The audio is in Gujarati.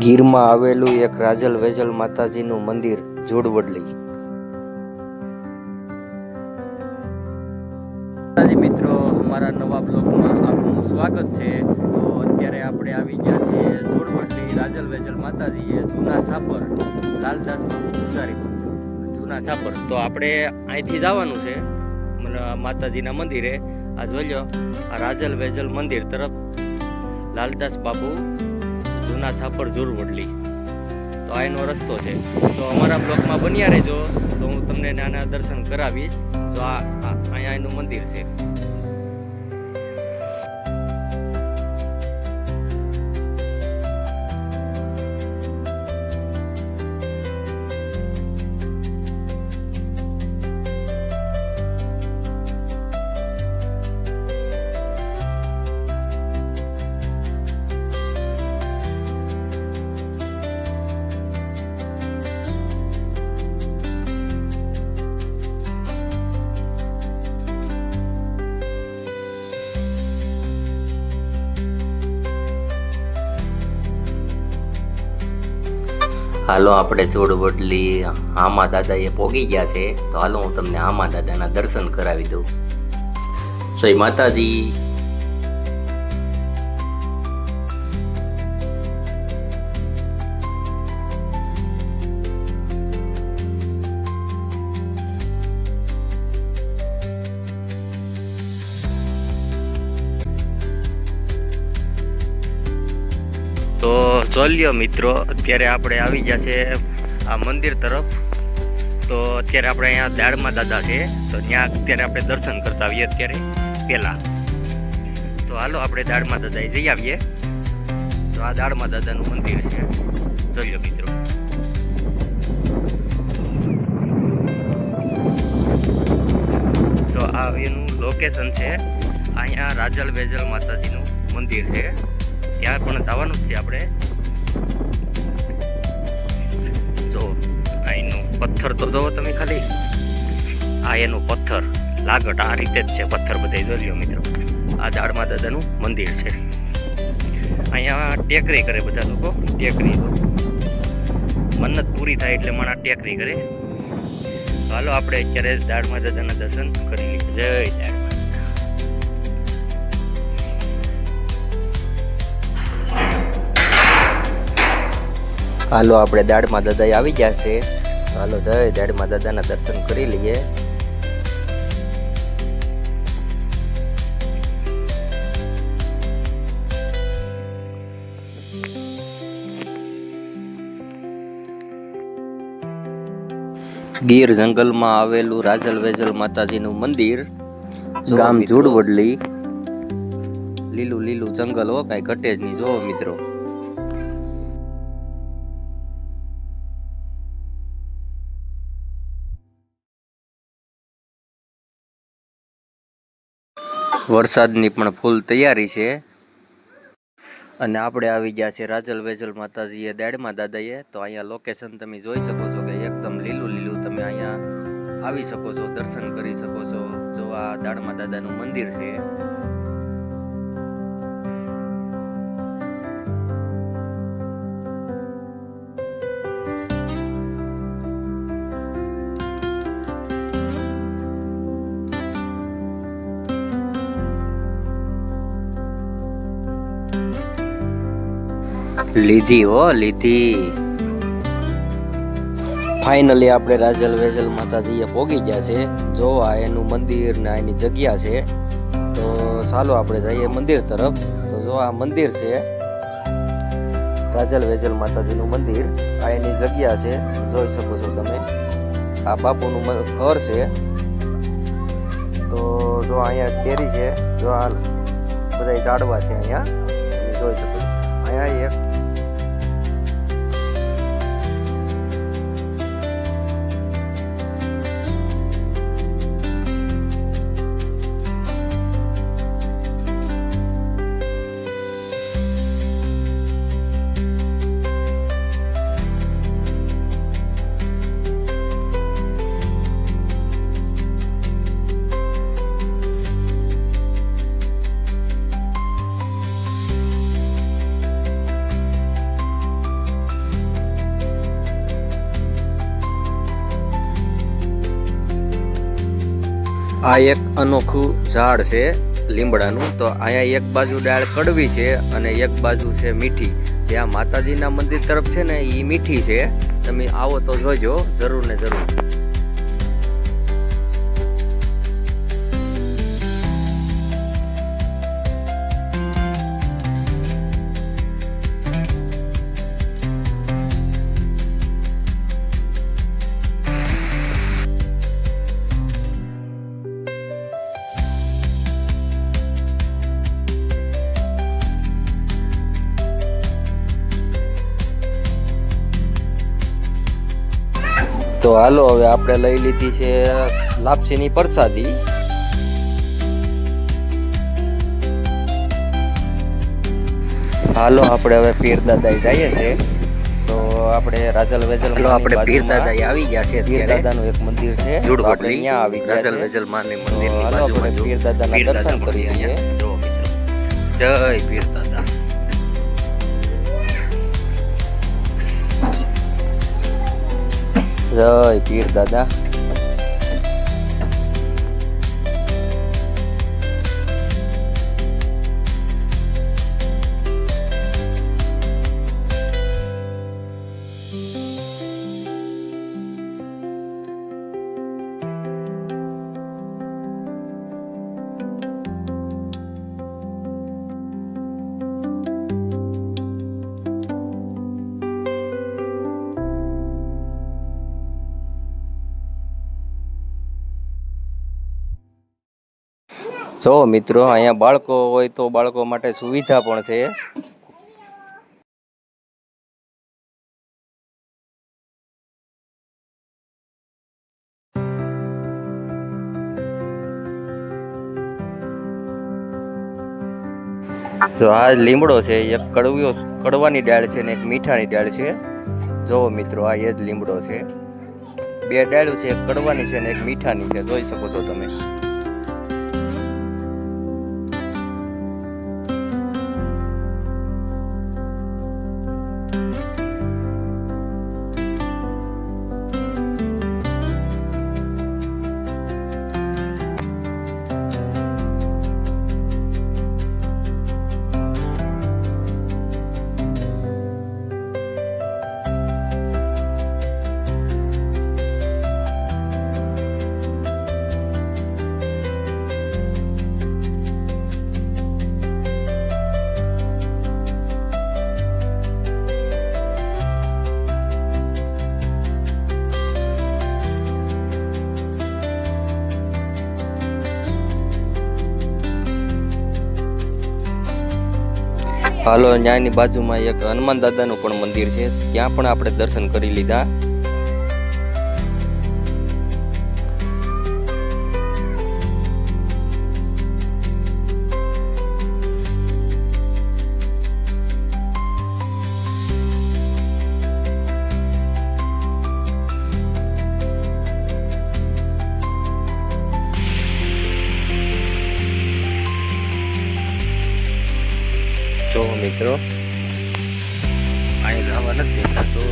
ગીરમાં આવેલું એક રાજલ વેજલ માતાજીનું મંદિર જોડવડલી. મિત્રો, અમારા નવા બ્લોગમાં આપનું સ્વાગત છે. તો અત્યારે આપણે આવી ગયા છીએ જોડવડલી રાજલ વેજલ માતાજી જૂના સાપર, લાલદાસ બાપુ પૂજારી જૂના સાપર. તો આપણે અહીંથી જવાનું છે માતાજીના મંદિરે. આ જોઈ લો, આ રાજલ વેજલ મંદિર તરફ લાલદાસ બાપુ જૂના સાપર જોડવડલી. તો આ એનો રસ્તો છે. તો અમારા બ્લોગમાં બન્યા રહેજો, તો હું તમને નાના દર્શન કરાવીશ. તો અહીંયા એનું મંદિર છે. હાલો, આપણે જોડવડલી આમા દાદાએ પોગી ગયા છે. તો હાલો હું તમને આમા દાદાના દર્શન કરાવી દઉં. જય માતાજી. તો જોઈ મિત્રો, અત્યારે આપણે આવી ગયા છે આ મંદિર તરફ. તો અત્યારે આપણે અહીંયા દાડમા દાદા છે, તો ત્યાં અત્યારે આપણે દર્શન કરતા આવીએ અત્યારે પહેલાં. તો હાલો આપણે દાડમા દાદાએ જઈ આવીએ. તો આ દાડમા દાદાનું મંદિર છે, જોઈ લો મિત્રો. તો આ એનું લોકેશન છે. અહીંયા રાજલ વેજલ માતાજીનું મંદિર છે, ત્યાં પણ જવાનું જ છે આપણે. જો આ એનું પથ્થર તો જોવો તમે ખાલી, આ એનું પથ્થર લાગટ આ રીતે જ છે. પથ્થર બધા જોઈ લો મિત્રો. આ દાડમા દાદાનું મંદિર છે. અહીંયા ટેકરી કરે બધા લોકો. ટેકરી મન્નત પૂરી થાય એટલે માણસ ટેકરી કરે. હાલો આપણે અત્યારે દાડમા દાદાના દર્શન કરી લઈએ. જય દાડમા. હાલો, આપણે દાડમા દાદાએ આવી ગયા છે. હાલો, જય દાડમા દાદાના દર્શન કરી લઈએ. ગીર જંગલમાં આવેલું રાજલ વેજલ માતાજીનું મંદિર, ગામ જોડવડલી. લીલું લીલું જંગલ હો, કાંઈ ઘટે જ નહીં. જોવો મિત્રો, વરસાદની પણ ફૂલ તૈયારી છે. અને આપણે આવી ગયા છે રાજલ વેજલ માતાજીએ દાડમા દાદાએ. તો અહીંયા લોકેશન તમે જોઈ શકો છો કે એકદમ લીલું લીલું. તમે અહીંયા આવી શકો છો, દર્શન કરી શકો છો. જો આ દાડમા દાદાનું મંદિર છે. લીધી હો, લીધી. ફાઇનલી આપણે રાજલ વેજલ માતાજીએ પોગી ગયા છે. જો આ એનું મંદિર ને એની જગ્યા છે. તો ચાલો આપણે જઈએ મંદિર તરફ. તો જો આ મંદિર છે, રાજલ વેજલ માતાજીનું મંદિર. આ એની જગ્યા છે, જોઈ શકો છો તમે. આ બાપુનું ઘર છે. તો જો અહીંયા કેરી છે, જો આ બધા ઝાડવા છે અહીંયા, જોઈ શકો છો. અહીંયા એક આ એક અનોખું ઝાડ છે લીમડાનું. તો અહીંયા એક બાજુ ડાળ કડવી છે અને એક બાજુ છે મીઠી. જે આ માતાજીના મંદિર તરફ છે ને એ મીઠી છે. તમે આવો તો જોજો જરૂર ને જરૂર. તો હાલો હવે આપણે લઈ લીધી છે લાપસીની પ્રસાદી. હાલો આપણે હવે પીર દાદા જઈએ છે. તો આપણે રાજલ વેજલ આપણે પીર દાદા આવી ગયા છે. પીર દાદાનું એક મંદિર છે આપણે અહીંયા આવી ગયા છે. રાજલ વેજલ માની મંદિરની બાજુમાં પીર દાદાના દર્શન કરી લઈએ. જો મિત્રો, જય પીર દાદા. જય પીર દાદા. જો મિત્રો, અહીંયા બાળકો હોય તો બાળકો માટે સુવિધા પણ છે. જો આ લીમડો છે, એક કડવાની ડાળ છે ને એક મીઠાની ડાળ છે. જો મિત્રો, આ એ જ લીમડો છે. બે ડાળો છે, એક કડવાની છે ને એક મીઠાની છે. જોઈ શકો છો તમે. હાલો, ન્યાયની બાજુમાં એક હનુમાન દાદાનું પણ મંદિર છે. ત્યાં પણ આપણે દર્શન કરી લીધા. જો મિત્રો, અહીં જવા નથી દેતા તો